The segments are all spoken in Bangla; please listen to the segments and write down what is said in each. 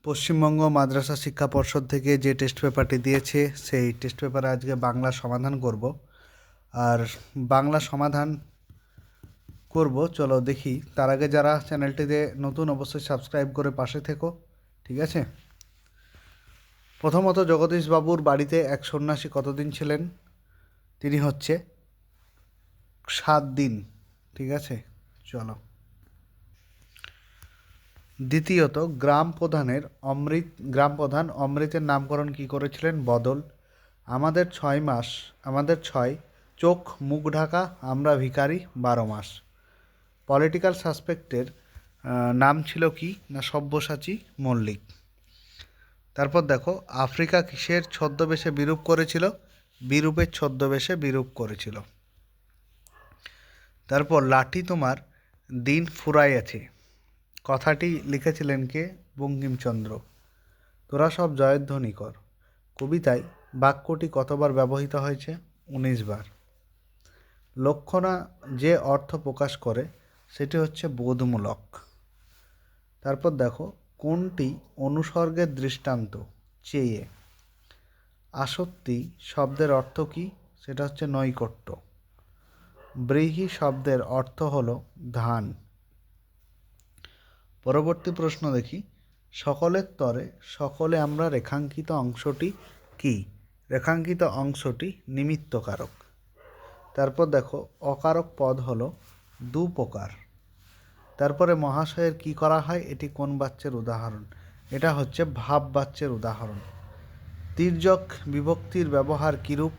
পশ্চিমবঙ্গ মাদ্রাসা শিক্ষা পর্ষদ থেকে যে টেস্ট পেপারটি দিয়েছে সেই টেস্ট পেপারে আজকে বাংলা সমাধান করব। আর বাংলা সমাধান করব, চলো দেখি। তার আগে যারা চ্যানেলটিতে নতুন অবশ্যই সাবস্ক্রাইব করে পাশে থেকো, ঠিক আছে। প্রথমত, জগদীশ বাবুর বাড়িতে এক সন্ন্যাসী কতদিন ছিলেন? তিনি হচ্ছে 7 দিন, ঠিক আছে। চলো। দ্বিতীয়ত, গ্রাম প্রধান অমৃতের নামকরণ কি করেছিলেন? বদল। আমাদের 6 মাস, আমাদের 6 চোখ মুখ ঢাকা, আমরা ভিখারি 12 মাস। পলিটিক্যাল সাসপেক্টের নাম ছিল কি না? সব্যসাচী মল্লিক। তারপর দেখো, আফ্রিকা কিসের ছদ্মবেশে বিরূপ করেছিল? বিরূপের ছদ্মবেশে বিরূপ করেছিল। তারপর, লাঠি তোমার দিন ফুরাইয়াছে কথাটি লিখেছিলেন কে? বঙ্কিমচন্দ্র। তোরা সব জয়ধ্বনি কর কবিতায় বাক্যটি কতবার ব্যবহৃত হয়েছে? 19 বার। লক্ষণা যে অর্থ প্রকাশ করে সেটি হচ্ছে বোধমূলক। তারপর দেখো, কোনটি অনুসর্গের দৃষ্টান্ত? চেয়ে। আসক্তি শব্দের অর্থ কি? সেটা হচ্ছে নৈকট্য। ব্রীহি শব্দের অর্থ হলো ধান। পরবর্তী প্রশ্ন দেখি। সকলের তরে সকলে আমরা রেখাঙ্কিত অংশটি কি? রেখাঙ্কিত অংশটি নিমিত্তকারক। তারপর দেখো, অকারক পদ হলো 2 প্রকার। তারপরে মহাশয়ের কি করা হয়? এটি কোন বাচ্যের উদাহরণ? এটা হচ্ছে ভাব বাচ্যের উদাহরণ। তির্যক বিভক্তির ব্যবহার কিরূপ?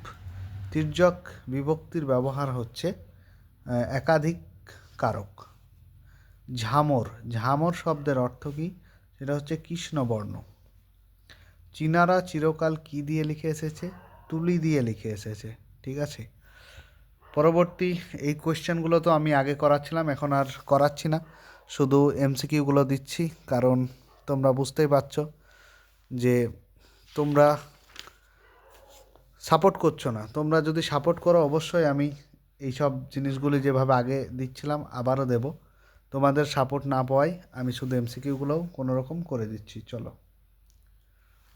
তির্যক বিভক্তির ব্যবহার হচ্ছে একাধিক কারক। ঝামর, ঝামর শব্দের অর্থ কি? সেটা হচ্ছে কৃষ্ণবর্ণ। চীনারা চিরকাল কি দিয়ে লিখে এসেছে? তুলি দিয়ে লিখে এসেছে, ঠিক আছে। পরবর্তী এই কোয়েশ্চেনগুলো তো আমি আগে করাচ্ছিলাম, এখন আর করাচ্ছি না, শুধু এমসিকিউগুলো দিচ্ছি, কারণ তোমরা বুঝতেই পারছো যে তোমরা সাপোর্ট করছো না। তোমরা যদি সাপোর্ট করো অবশ্যই আমি এইসব জিনিসগুলি যেভাবে আগে দিচ্ছিলাম আবারও দেব। তোমাদের সাপোর্ট না পাওয়ায় আমি শুধু এমসিকিউগুলোও কোনো রকম করে দিচ্ছি। চলো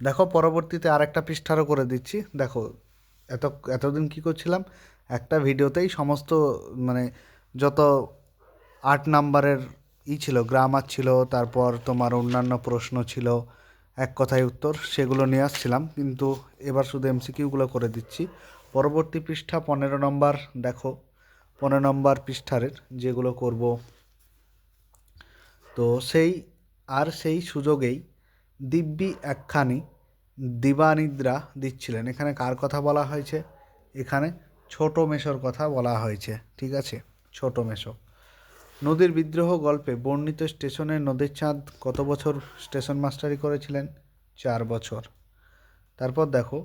দেখো, পরবর্তীতে আরেকটা পৃষ্ঠারও করে দিচ্ছি। দেখো, এতদিন কী করছিলাম, একটা ভিডিওতেই সমস্ত মানে যত 8 নাম্বারের ছিল, গ্রামার ছিল, তারপর তোমার অন্যান্য প্রশ্ন ছিল, এক কথায় উত্তর, সেগুলো নিয়ে আসছিলাম, কিন্তু এবার শুধু এমসিকিউগুলো করে দিচ্ছি। পরবর্তী পৃষ্ঠা 15 নম্বর দেখো, 15 নম্বর পৃষ্ঠারের যেগুলো করব। তো সেই সুযোগেই দিব্যি একখানি দিবানিদ্রা দিচ্ছিলেন। এখানে কার কথা বলা হয়েছে? এখানে ছোট মেশোর কথা বলা হয়েছে, ঠিক আছে, ছোট মেশো। নদীর বিদ্রোহ গল্পে বর্ণিত স্টেশনে নদীর চাঁদ কত বছর স্টেশন মাস্টারি করেছিলেন? 4 বছর। তারপর দেখো,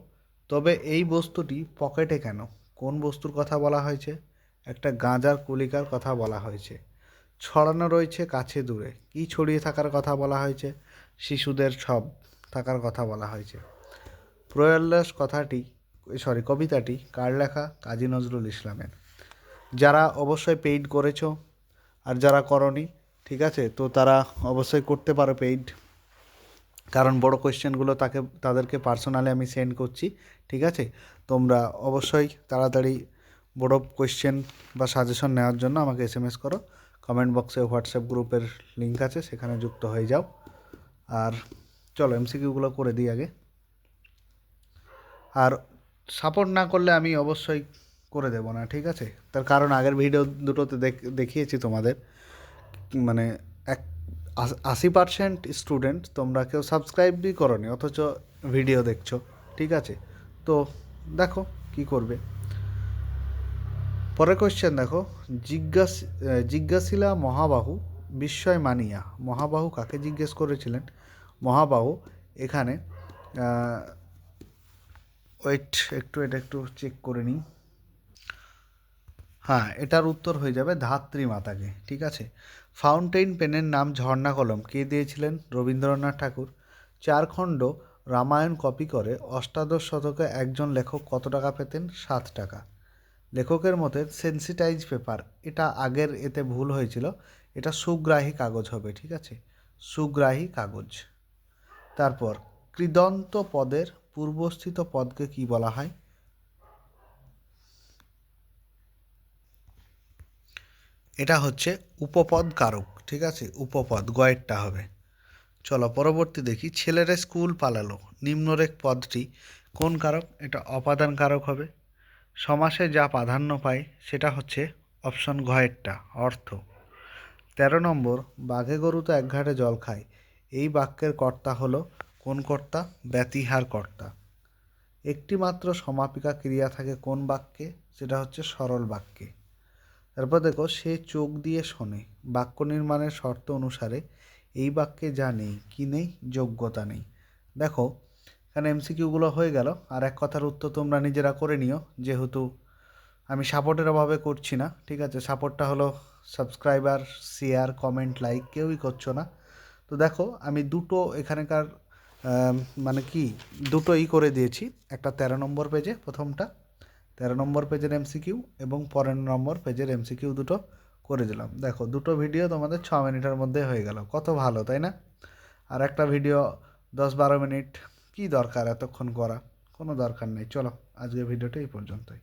তবে এই বস্তুটি পকেটে কেন? কোন বস্তুর কথা বলা হয়েছে? একটা গাঁজার কুলিকার কথা বলা হয়েছে। ছড়ানো রয়েছে কাছে দূরে, কি ছড়িয়ে থাকার কথা বলা হয়েছে? শিশুদের সব থাকার কথা বলা হয়েছে। প্রয়াল্লাস কবিতাটি কার লেখা? কাজী নজরুল ইসলামের। যারা অবশ্যই পেইড করেছো আর যারা করনি, ঠিক আছে, তো তারা অবশ্যই করতে পারো পেইড, কারণ বড় কোয়েশ্চেনগুলো তাদেরকে পার্সোনালি আমি সেন্ড করছি, ঠিক আছে। তোমরা অবশ্যই তাড়াতাড়ি বড় কোয়েশ্চেন বা সাজেশন নেওয়ার জন্য আমাকে SMS করো। কমেন্ট বক্সে হোয়াটসঅ্যাপ গ্রুপের লিঙ্ক আছে, সেখানে যুক্ত হয়ে যাও। আর চলো এমসিকিউগুলো করে দিই আগে। আর সাপোর্ট না করলে আমি অবশ্যই করে দেবো না, ঠিক আছে। তার কারণ আগের ভিডিও দুটোতে দেখিয়েছি তোমাদের, মানে 80% স্টুডেন্ট তোমরা কেউ সাবস্ক্রাইবই করোনি, অথচ ভিডিও দেখছো, ঠিক আছে। তো দেখো কি করবে। পরের কোয়েশ্চেন দেখো, জিজ্ঞাসিলা মহাবাহু বিস্ময় মানিয়া। মহাবাহু কাকে জিজ্ঞেস করেছিলেন? মহাবাহু এখানে এটা একটু চেক করে নিই। হ্যাঁ, এটার উত্তর হয়ে যাবে ধাত্রী মাতাকে, ঠিক আছে। ফাউন্টেন পেনের নাম ঝর্ণা কলম কে দিয়েছিলেন? রবীন্দ্রনাথ ঠাকুর। 4 খণ্ড রামায়ণ কপি করে অষ্টাদশ শতকে একজন লেখক কত টাকা পেতেন? 7 টাকা। লেখকের মতে সেন্সিটাইজ পেপার, এটা আগের এতে ভুল হয়েছিল, এটা সুগ্রাহী কাগজ হবে, ঠিক আছে, সুগ্রাহী কাগজ। তারপর কৃদন্ত পদের পূর্বস্থিত পদকে কি বলা হয়? এটা হচ্ছে উপপদ কারক, ঠিক আছে, উপপদ গয়েরটা হবে। চলো পরবর্তী দেখি, ছেলেরা স্কুল পালালো, নিম্নরেখ পদটি কোন কারক? এটা অপাদান কারক হবে। সমাসে যা প্রাধান্য পায় সেটা হচ্ছে অপশন ঘয়েরটা, অর্থ। 13 নম্বর, বাঘে গরু তো এক ঘাটে জল খায়, এই বাক্যের কর্তা হলো কোন কর্তা? ব্যতিহার কর্তা। একটি মাত্র সমাপিকা ক্রিয়া থাকে কোন বাক্যে? সেটা হচ্ছে সরল বাক্যে। তারপর দেখো, সে চোখ দিয়ে শোনে, বাক্য নির্মাণের শর্ত অনুসারে এই বাক্যে যা নেই, কি নেই? যোগ্যতা নেই। দেখো এখানে এমসিকিউগুলো হয়ে গেল, আর এক কথার উত্তর তোমরা নিজেরা করে নিও, যেহেতু আমি সাপোর্টের অভাবে করছি না, ঠিক আছে। সাপোর্টটা হলো সাবস্ক্রাইবার, শেয়ার, কমেন্ট, লাইক কেউই করছো না। তো দেখো আমি দুটো এখানকার মানে কি দুটোই করে দিয়েছি, একটা 13 নম্বর পেজে, প্রথমটা 13 নম্বর পেজের এমসিকিউ এবং 15 নম্বর পেজের এমসিকিউ দুটো করে দিলাম। দেখো দুটো ভিডিও তোমাদের 6 মিনিটের মধ্যে হয়ে গেল, কত ভালো তাই না? আর একটা ভিডিও 10-12 মিনিট, কি দরকার এতক্ষণ করা? কোনো দরকার নেই। চলো আজকের ভিডিওটা এই পর্যন্তই।